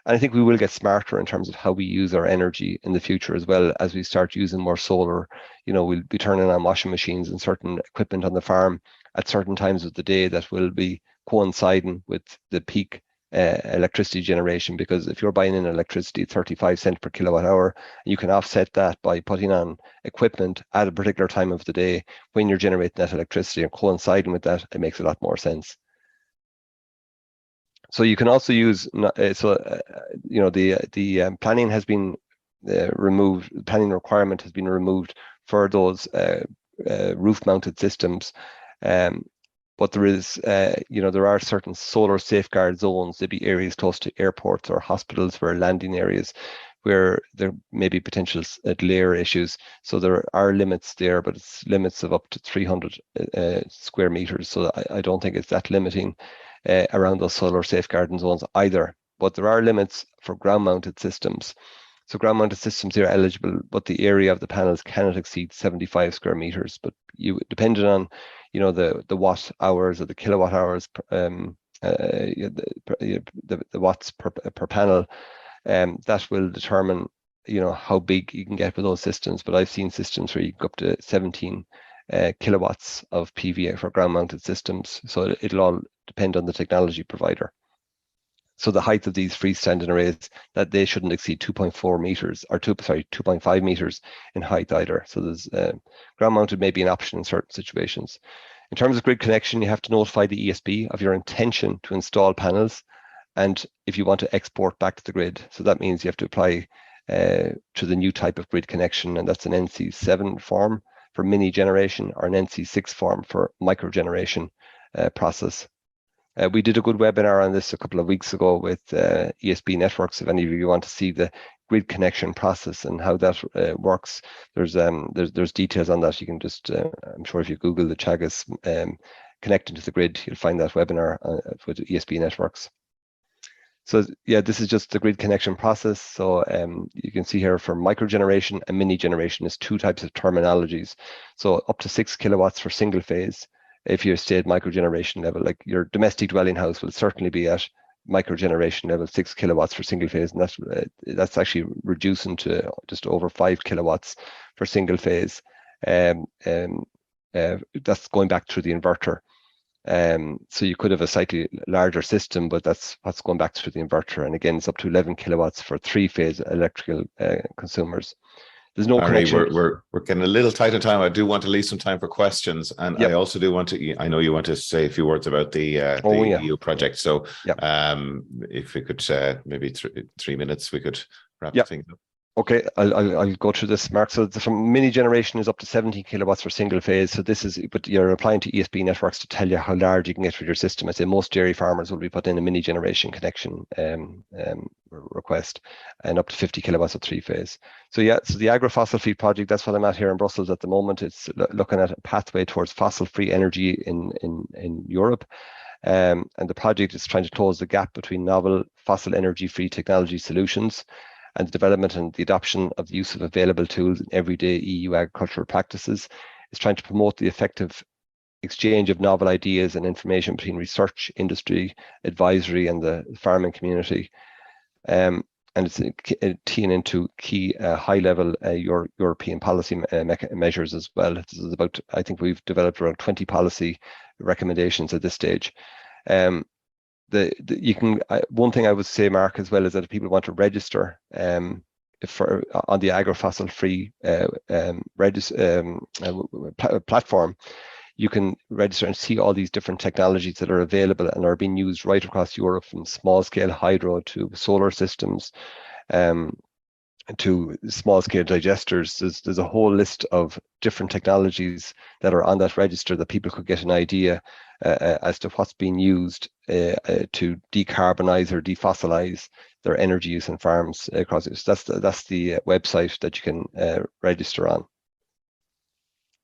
And I think we will get smarter in terms of how we use our energy in the future as well, as we start using more solar. We'll be turning on washing machines and certain equipment on the farm at certain times of the day that will be coinciding with the peak electricity generation, because if you're buying in electricity at 35 cents per kilowatt hour, you can offset that by putting on equipment at a particular time of the day when you're generating that electricity, and coinciding with that, it makes a lot more sense. So you can also use, the planning has been removed, the planning requirement has been removed for those roof-mounted systems. But there is, there are certain solar safeguard zones. There'd be areas close to airports or hospitals, where landing areas where there may be potential glare issues. So there are limits there, but it's limits of up to 300 square meters. So I don't think it's that limiting around those solar safeguarding zones either. But there are limits for ground-mounted systems. So ground-mounted systems are eligible, but the area of the panels cannot exceed 75 square meters. But depending on, the watt hours or the kilowatt hours, the watts per panel, that will determine, how big you can get with those systems. But I've seen systems where you can go up to 17 kilowatts of PV for ground-mounted systems. So it'll all depend on the technology provider. So the height of these freestanding arrays, that they shouldn't exceed 2.4 meters, or 2.5 meters in height either. So there's ground-mounted may be an option in certain situations. In terms of grid connection, you have to notify the ESB of your intention to install panels, and if you want to export back to the grid. So that means you have to apply to the new type of grid connection, and that's an NC7 form for mini generation, or an NC6 form for micro generation process. We did a good webinar on this a couple of weeks ago with ESB Networks. If any of you want to see the grid connection process and how that works, there's details on that. You can just, I'm sure if you Google the Teagasc connecting to the grid, you'll find that webinar with ESB Networks. So yeah, this is just the grid connection process. So you can see here for micro generation and mini generation is two types of terminologies. So up to 6 kilowatts for single phase. If you stay at micro generation level, like your domestic dwelling house will certainly be at micro generation level, 6 kilowatts for single phase, and that's actually reducing to just over 5 kilowatts for single phase. That's going back through the inverter. So you could have a slightly larger system, but that's what's going back through the inverter. And again, it's up to 11 kilowatts for 3-phase electrical consumers. There's no connection. We're getting a little tight on time. I do want to leave some time for questions, and yep. I also do want to. I know you want to say a few words about the EU project. So, yep. If we could maybe 3 minutes, we could wrap yep. things up. Okay, I'll go through this, Mark. So from mini generation is up to 17 kilowatts for single phase. So this is, but you're applying to ESB networks to tell you how large you can get with your system. I say most dairy farmers will be put in a mini generation connection request, and up to 50 kilowatts of three phase. So yeah, so the agro-fossil free project, that's what I'm at here in Brussels at the moment. It's looking at a pathway towards fossil free energy in Europe. And the project is trying to close the gap between novel fossil energy free technology solutions and the development and the adoption of the use of available tools in everyday EU agricultural practices. Is trying to promote the effective exchange of novel ideas and information between research, industry, advisory, and the farming community. And it's teeing into key high-level European policy measures as well. This is about, I think we've developed around 20 policy recommendations at this stage. You can one thing I would say, Mark, as well, is that if people want to register on the agro-fossil free platform, you can register and see all these different technologies that are available and are being used right across Europe, from small scale hydro to solar systems, to small scale digesters. There's a whole list of different technologies that are on that register that people could get an idea as to what's being used to decarbonize or defossilize their energy use in farms across it. So that's the website that you can register on.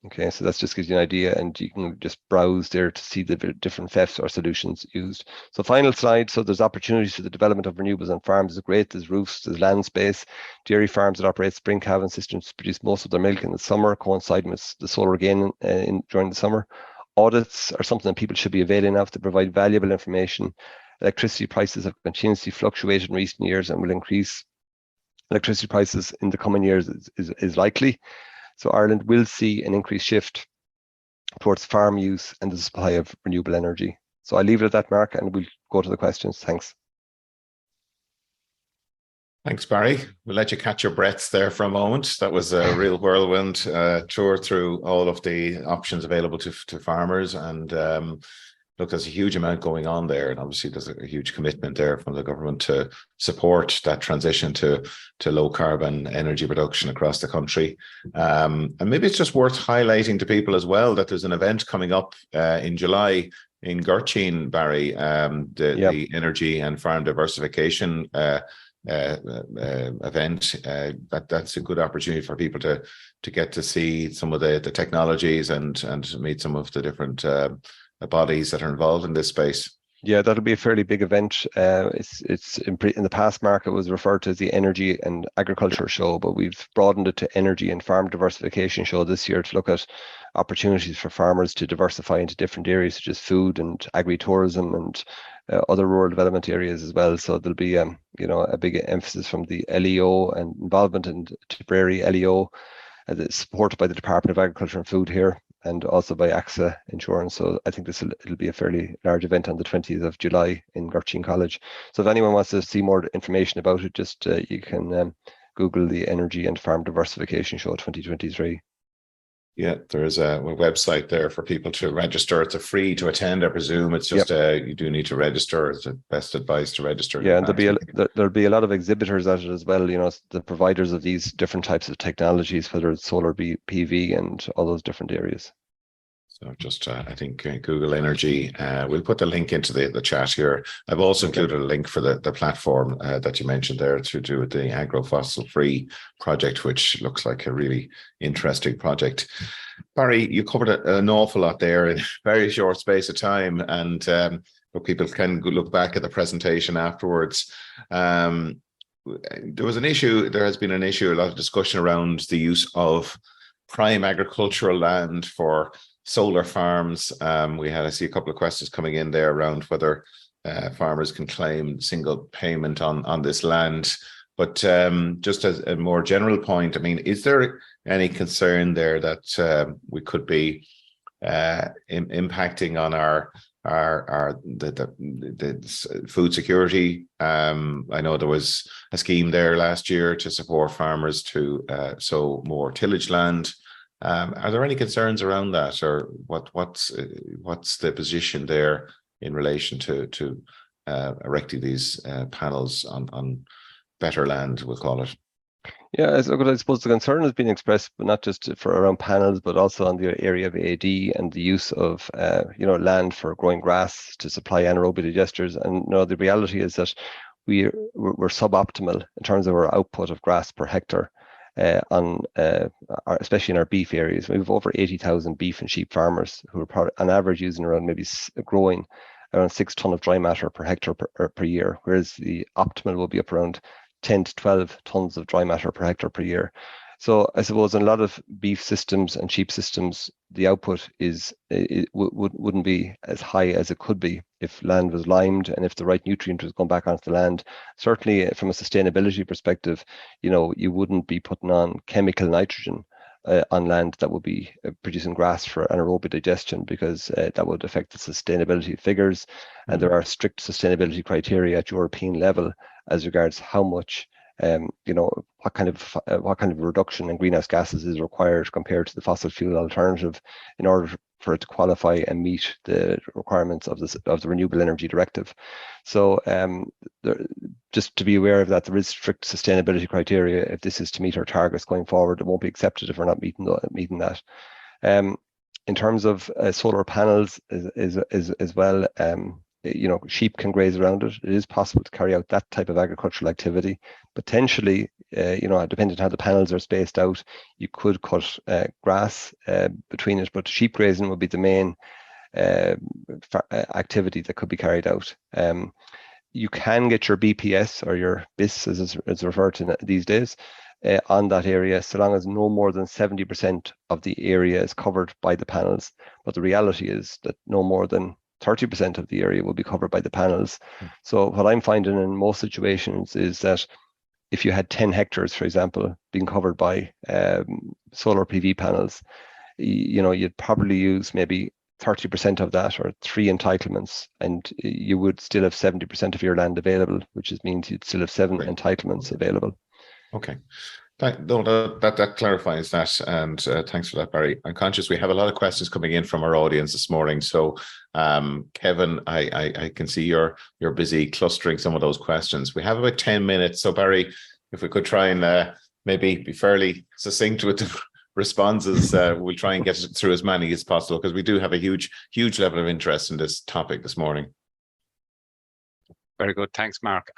Okay, so that just gives you an idea, and you can just browse there to see the different FEFs or solutions used. So final slide, so there's opportunities for the development of renewables on farms. Is great, there's roofs, there's land space. Dairy farms that operate spring calving systems produce most of their milk in the summer, coinciding with the solar gain during the summer. Audits are something that people should be availing of to provide valuable information. Electricity prices have continuously fluctuated in recent years and will increase. Electricity prices in the coming years is likely. So Ireland will see an increased shift towards farm use and the supply of renewable energy. So I'll leave it at that, Mark, and we'll go to the questions. Thanks. Thanks, Barry. We'll let you catch your breaths there for a moment. That was a real whirlwind tour through all of the options available to farmers. And look, there's a huge amount going on there. And obviously there's a huge commitment there from the government to support that transition to low carbon energy production across the country. And maybe it's just worth highlighting to people as well that there's an event coming up in July in Gurchin, Barry, the Energy and Farm Diversification event. That's a good opportunity for people to get to see some of the technologies and meet some of the different bodies that are involved in this space. Yeah, that'll be a fairly big event. It's in the past, Mark, it was referred to as the Energy and Agriculture Show, but we've broadened it to Energy and Farm Diversification Show this year to look at opportunities for farmers to diversify into different areas such as food and agri-tourism and other rural development areas as well. So there'll be a big emphasis from the LEO and involvement in Tipperary LEO, supported by the Department of Agriculture and Food here, and also by AXA Insurance. So I think it'll be a fairly large event on the 20th of July in Gurchin College. So if anyone wants to see more information about it, just you can Google the Energy and Farm Diversification Show 2023. Yeah, there's a website there for people to register. It's free to attend, I presume. It's just you do need to register. It's the best advice to register. Yeah, and there'll be a lot of exhibitors at it as well. You know, the providers of these different types of technologies, whether it's solar PV and all those different areas. So just, I think, Google Energy. We'll put the link into the chat here. I've also included a link for the platform that you mentioned there to do with the agro-fossil free project, which looks like a really interesting project. Barry, you covered an awful lot there in a very short space of time, and people can look back at the presentation afterwards. There was an issue, there has been an issue, a lot of discussion around the use of prime agricultural land for solar farms. I see a couple of questions coming in there around whether farmers can claim single payment on this land. But just as a more general point, I mean, is there any concern there that we could be impacting on the food security? I know there was a scheme there last year to support farmers to sow more tillage land. Are there any concerns around that, or what's the position there in relation to erecting these panels on better land, we'll call it? Yeah, I suppose the concern has been expressed, but not just for around panels, but also on the area of AD and the use of land for growing grass to supply anaerobic digesters. And the reality is that we're suboptimal in terms of our output of grass per hectare, especially in our beef areas. We have over 80,000 beef and sheep farmers who are on average using around growing around 6 ton of dry matter per hectare per year, whereas the optimal will be up around 10 to 12 tons of dry matter per hectare per year. So I suppose in a lot of beef systems and sheep systems, the output wouldn't be as high as it could be if land was limed and if the right nutrient was going back onto the land. Certainly, from a sustainability perspective, you wouldn't be putting on chemical nitrogen on land that would be producing grass for anaerobic digestion, because that would affect the sustainability figures. And there are strict sustainability criteria at European level as regards how much what kind of reduction in greenhouse gases is required compared to the fossil fuel alternative in order for it to qualify and meet the requirements of the Renewable Energy Directive. So just to be aware of that, there is strict sustainability criteria. If this is to meet our targets going forward, it won't be accepted if we're not meeting that. In terms of solar panels as well, sheep can graze around it. It is possible to carry out that type of agricultural activity. Potentially, depending on how the panels are spaced out, you could cut grass between it, but sheep grazing would be the main activity that could be carried out. You can get your BPS, or your BIS as it's referred to these days, on that area, so long as no more than 70% of the area is covered by the panels. But the reality is that no more than 30% of the area will be covered by the panels. So what I'm finding in most situations is that if you had 10 hectares, for example, being covered by solar PV panels, you'd probably use maybe 30% of that, or 3 entitlements, and you would still have 70% of your land available, which means you'd still have 7 entitlements available. Okay. That clarifies that, and thanks for that, Barry. I'm conscious we have a lot of questions coming in from our audience this morning. So, Kevin, I can see you're busy clustering some of those questions. We have about 10 minutes. So, Barry, if we could try and maybe be fairly succinct with the responses, we'll try and get through as many as possible, because we do have a huge level of interest in this topic this morning. Very good. Thanks, Mark.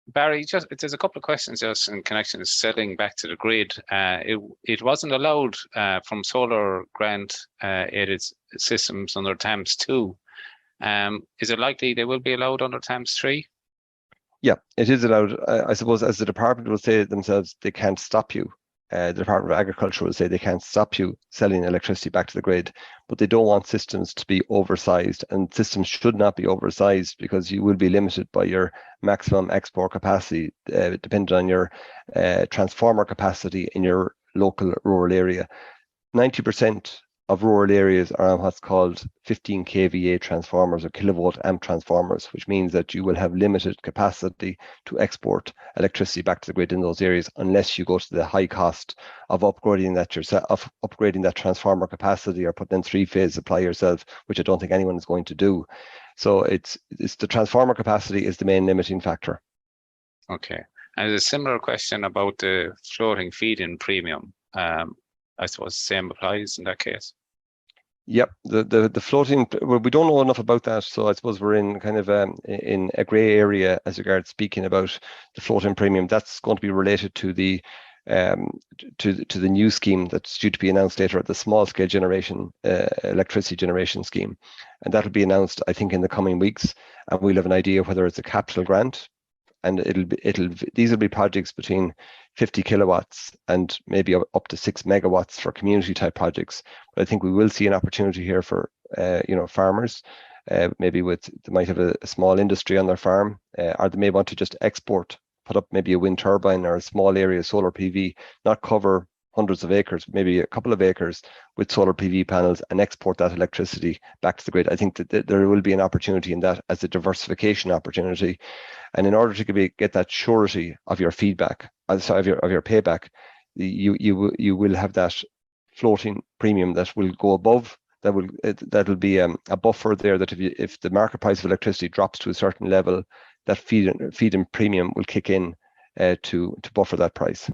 Barry, there's a couple of questions just in connection to selling back to the grid. It wasn't allowed from solar grant aided systems under TAMS 2. Is it likely they will be allowed under TAMS 3? Yeah, it is allowed. I suppose, as the department will say themselves, they can't stop you. The Department of Agriculture will say they can't stop you selling electricity back to the grid, but they don't want systems to be oversized, and systems should not be oversized, because you will be limited by your maximum export capacity, depending on your transformer capacity in your local rural area. 90% of rural areas are on what's called 15 kVA transformers, or kilovolt amp transformers, which means that you will have limited capacity to export electricity back to the grid in those areas, unless you go to the high cost of upgrading that transformer capacity, or putting in 3-phase supply yourself, which I don't think anyone is going to do. So it's the transformer capacity is the main limiting factor. Okay. And there's a similar question about the floating feed-in premium. I suppose the same applies in that case. Yep, the floating, well, we don't know enough about that, so I suppose we're in kind of in a grey area as regards speaking about the floating premium. That's going to be related to the new scheme that's due to be announced later, at the small scale generation electricity generation scheme, and that'll be announced, I think, in the coming weeks, and we'll have an idea whether it's a capital grant. And these will be projects between 50 kilowatts and maybe up to 6 megawatts for community type projects. But I think we will see an opportunity here for farmers, maybe they might have a small industry on their farm, or they may want to just put up maybe a wind turbine or a small area solar PV, not cover hundreds of acres, maybe a couple of acres with solar PV panels, and export that electricity back to the grid. I think that there will be an opportunity in that as a diversification opportunity. And in order to get that surety of your feedback, of your payback, you will have that floating premium that will go above. That'll be a buffer there, that if the market price of electricity drops to a certain level, that feed-in premium will kick in to buffer that price.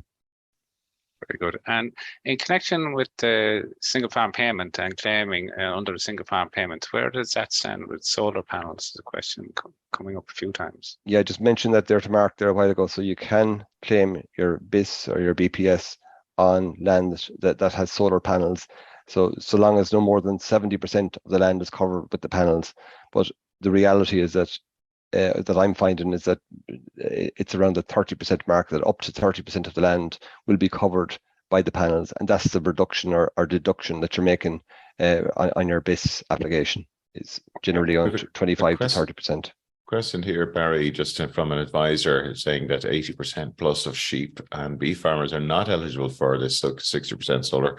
Very good. And in connection with the single farm payment and claiming under the single farm payment, where does that stand with solar panels? Is a question coming up a few times. Yeah, I just mentioned that there to Mark there a while ago. So you can claim your BIS or your BPS on land that has solar panels. So long as no more than 70% of the land is covered with the panels. But the reality is that I'm finding is that it's around the 30% mark, that up to 30% of the land will be covered by the panels, and that's the reduction or deduction that you're making on your BIS application. Is generally on 25 to 30%. Question here, Barry, just from an advisor saying that 80% plus of sheep and beef farmers are not eligible for this 60% solar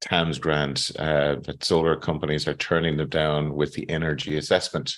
TAMS grant, that solar companies are turning them down with the energy assessment.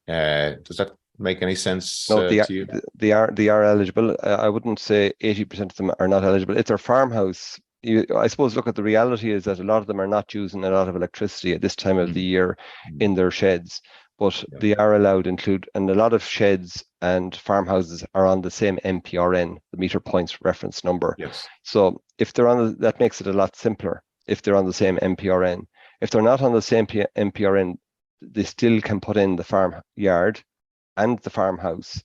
Does that make any sense to you? They are eligible. I wouldn't say 80% of them are not eligible. It's their farmhouse. I suppose, look, at the reality is that a lot of them are not using a lot of electricity at this time of the year in their sheds, but they are allowed to include, and a lot of sheds and farmhouses are on the same MPRN, the meter points reference number. Yes. So if they're on that makes it a lot simpler if they're on the same MPRN. If they're not on the same MPRN, they still can put in the farm yard and the farmhouse.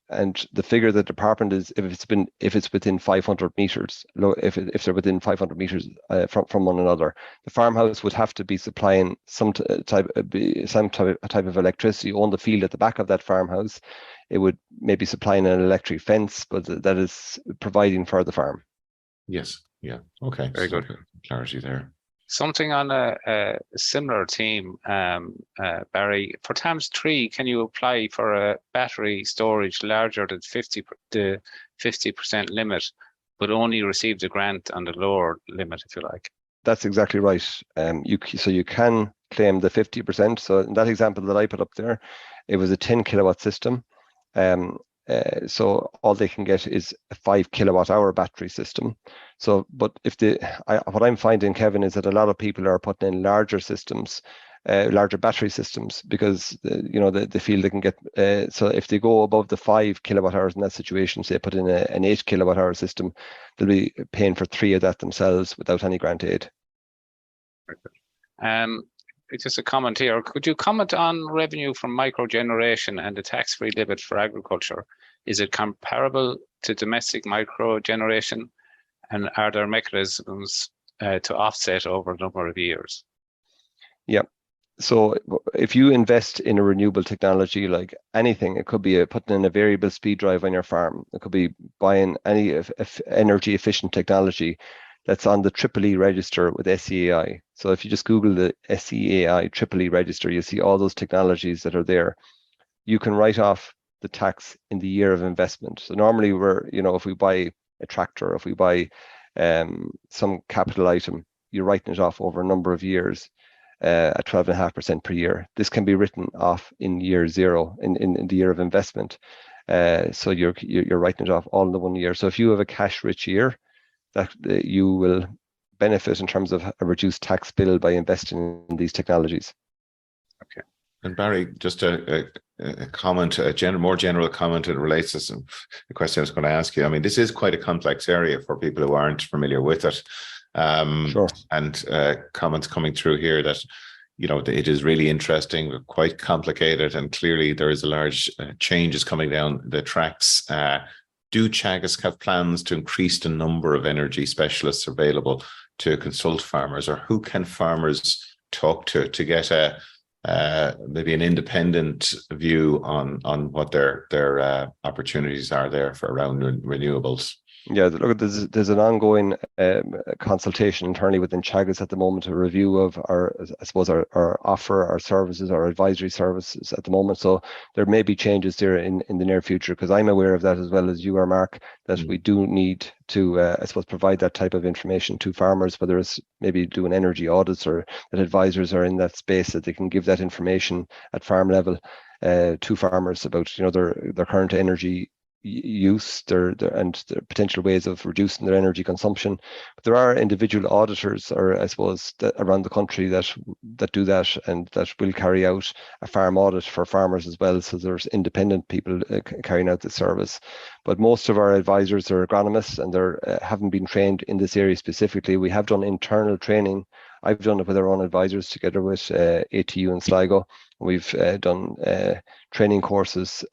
And the figure the department is, if it's within 500 meters, if they're within 500 meters from one another, the farmhouse would have to be supplying some type of electricity on the field at the back of that farmhouse. It would maybe supplying an electric fence, but that is providing for the farm. Yes. Yeah. Okay. Very good. Clarity there. Something on a similar theme, Barry. For TAMS 3, can you apply for a battery storage larger than the 50% limit, but only receive the grant on the lower limit, if you like? That's exactly right. You can claim the 50%. So in that example that I put up there, it was a 10 kilowatt system. So all they can get is a 5 kilowatt hour battery system. So, but what I'm finding, Kevin, is that a lot of people are putting in larger systems, larger battery systems, because they feel they can get. So if they go above the 5 kilowatt hours in that situation, say put in an 8 kilowatt hour system, they'll be paying for 3 of that themselves without any grant aid. Just a comment here. Could you comment on revenue from microgeneration and the tax-free limit for agriculture? Is it comparable to domestic microgeneration, and are there mechanisms to offset over a number of years? Yeah. So if you invest in a renewable technology, like anything, it could be putting in a variable speed drive on your farm. It could be buying any energy efficient technology that's on the EEE register with SEAI. So if you just Google the SEAI EEE register, you see all those technologies that are there. You can write off the tax in the year of investment. So normally if we buy a tractor, if we buy some capital item, you're writing it off over a number of years at 12.5% per year. This can be written off in year 0, in the year of investment. So you're writing it off all in the 1 year. So if you have a cash rich year, that you will benefit in terms of a reduced tax bill by investing in these technologies. Okay. And Barry, just a comment, more general comment that relates to the question I was going to ask you. I mean, this is quite a complex area for people who aren't familiar with it. Sure. And comments coming through here that, it is really interesting, quite complicated, and clearly there is a large changes coming down the tracks. Do Teagasc have plans to increase the number of energy specialists available to consult farmers, or who can farmers talk to get maybe an independent view on what their opportunities are there for around renewables? Yeah, look, there's an ongoing consultation internally within Teagasc at the moment, a review of our offer, our services, our advisory services at the moment. So there may be changes there in the near future, because I'm aware of that as well as you are, Mark, that we do need to, provide that type of information to farmers, whether it's maybe doing energy audits or that advisors are in that space, that they can give that information at farm level to farmers about their current energy use and their potential ways of reducing their energy consumption. But there are individual auditors, or I suppose, around the country that do that, and that will carry out a farm audit for farmers as well. So there's independent people carrying out the service. But most of our advisors are agronomists, and they haven't been trained in this area specifically. We have done internal training. I've done it with our own advisors together with ATU and Sligo. We've done training courses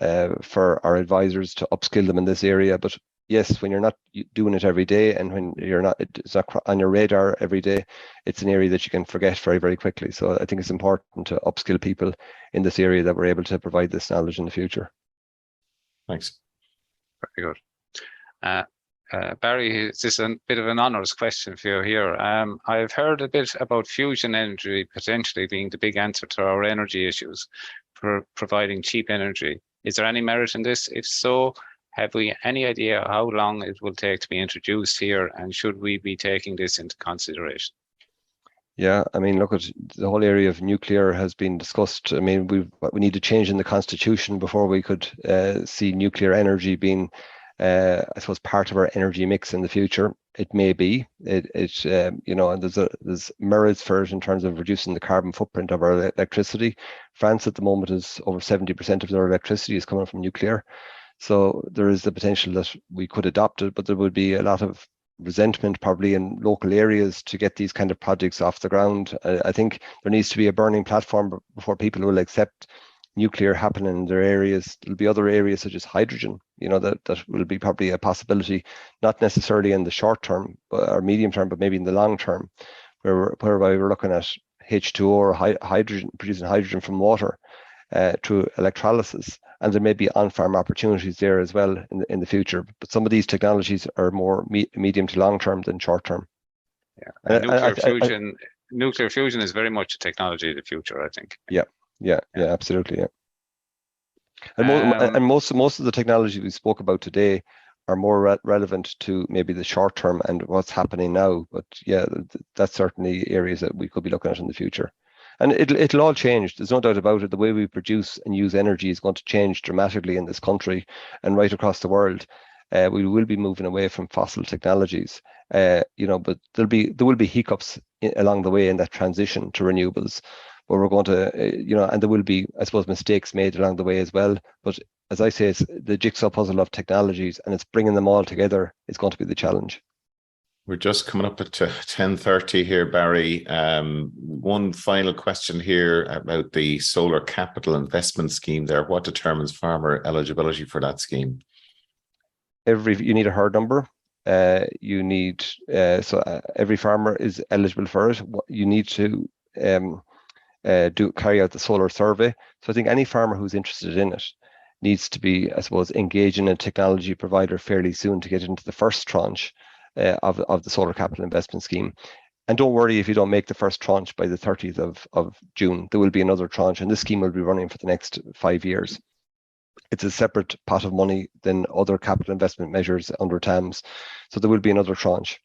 for our advisors to upskill them in this area. But yes, when you're not doing it every day, and when it's not on your radar every day, it's an area that you can forget very, very quickly. So I think it's important to upskill people in this area that we're able to provide this knowledge in the future. Thanks. Very good. Barry, this is a bit of an honours question for you here. I've heard a bit about fusion energy potentially being the big answer to our energy issues, for providing cheap energy. Is there any merit in this? If so, have we any idea how long it will take to be introduced here, and should we be taking this into consideration? Yeah, I mean, look, at the whole area of nuclear has been discussed. I mean, we need to change in the constitution before we could see nuclear energy being I suppose part of our energy mix in the future. It may be. And there's merits for it in terms of reducing the carbon footprint of our electricity. France at the moment is over 70% of their electricity is coming from nuclear. So there is the potential that we could adopt it, but there would be a lot of resentment probably in local areas to get these kind of projects off the ground. I think there needs to be a burning platform before people will accept nuclear happening in their areas. There'll be other areas such as hydrogen, that will be probably a possibility, not necessarily in the short term or medium term, but maybe in the long term, whereby we're looking at H2O or hydrogen, producing hydrogen from water through electrolysis. And there may be on-farm opportunities there as well in the future. But some of these technologies are more medium to long term than short term. Yeah, nuclear fusion is very much a technology of the future, I think. Yeah, absolutely. Yeah. And most of the technology we spoke about today are more relevant to maybe the short term and what's happening now. But yeah, that's certainly areas that we could be looking at in the future. And it'll all change. There's no doubt about it. The way we produce and use energy is going to change dramatically in this country and right across the world. We will be moving away from fossil technologies. But there will be hiccups along the way in that transition to renewables. But we're going to, and there will be, I suppose, mistakes made along the way as well. But as I say, it's the jigsaw puzzle of technologies, and it's bringing them all together is going to be the challenge. We're just coming up at 10:30 here, Barry. One final question here about the solar capital investment scheme there. What determines farmer eligibility for that scheme? You need a hard number. Every farmer is eligible for it. You need to carry out the solar survey. So I think any farmer who's interested in it needs to be, I suppose, engaging a technology provider fairly soon to get into the first tranche of the solar capital investment scheme. And don't worry if you don't make the first tranche by the 30th of June. There will be another tranche, and this scheme will be running for the next 5 years. It's a separate pot of money than other capital investment measures under TAMS. So there will be another tranche.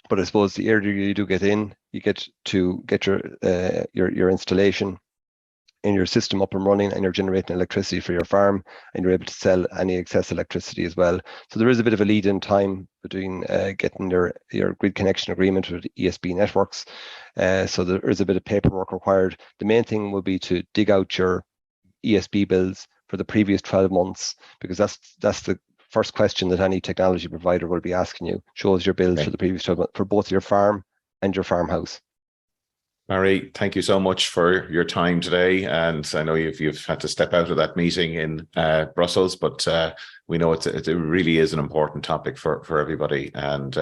But I suppose the earlier you do get in, you get to get your installation in your system up and running, and you're generating electricity for your farm, and you're able to sell any excess electricity as well. So there is a bit of a lead-in time between getting your grid connection agreement with ESB networks. So there is a bit of paperwork required. The main thing will be to dig out your ESB bills for the previous 12 months, because that's the first question that any technology provider will be asking you. Show us your bills for the previous 12 months for both your farm and your farmhouse. Barry, thank you so much for your time today. And I know you've had to step out of that meeting in Brussels, but we know it really is an important topic for everybody. And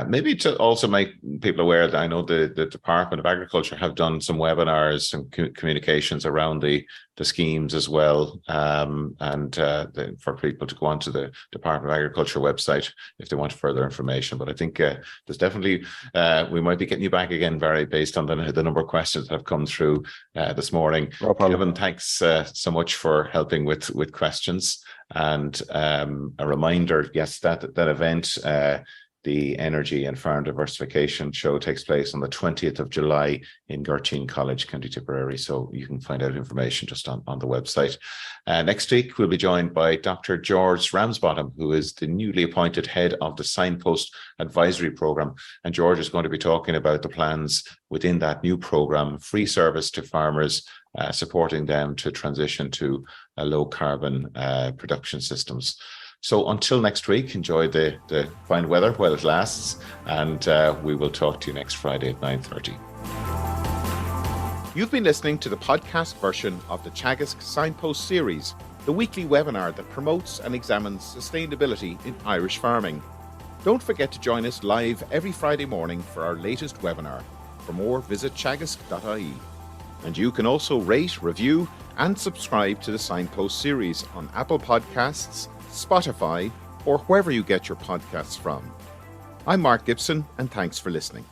maybe to also make people aware that I know the Department of Agriculture have done some webinars and communications around the schemes as well, for people to go onto the Department of Agriculture website if they want further information. But I think there's definitely, we might be getting you back again, Barry, based on the number of questions that have come through this morning. No problem. Kevin, thanks so much for helping with questions. And a reminder, yes, that event, The Energy and Farm Diversification Show takes place on the 20th of July in Gurteen College, County Tipperary. So you can find out information just on the website. Next week, we'll be joined by Dr. George Ramsbottom, who is the newly appointed head of the Signpost Advisory Programme. And George is going to be talking about the plans within that new programme, free service to farmers, supporting them to transition to low carbon production systems. So until next week, enjoy the fine weather while it lasts, and we will talk to you next Friday at 9:30. You've been listening to the podcast version of the Teagasc Signpost Series, the weekly webinar that promotes and examines sustainability in Irish farming. Don't forget to join us live every Friday morning for our latest webinar. For more, visit teagasc.ie. And you can also rate, review, and subscribe to the Signpost Series on Apple Podcasts, Spotify, or wherever you get your podcasts from. I'm Mark Gibson, and thanks for listening.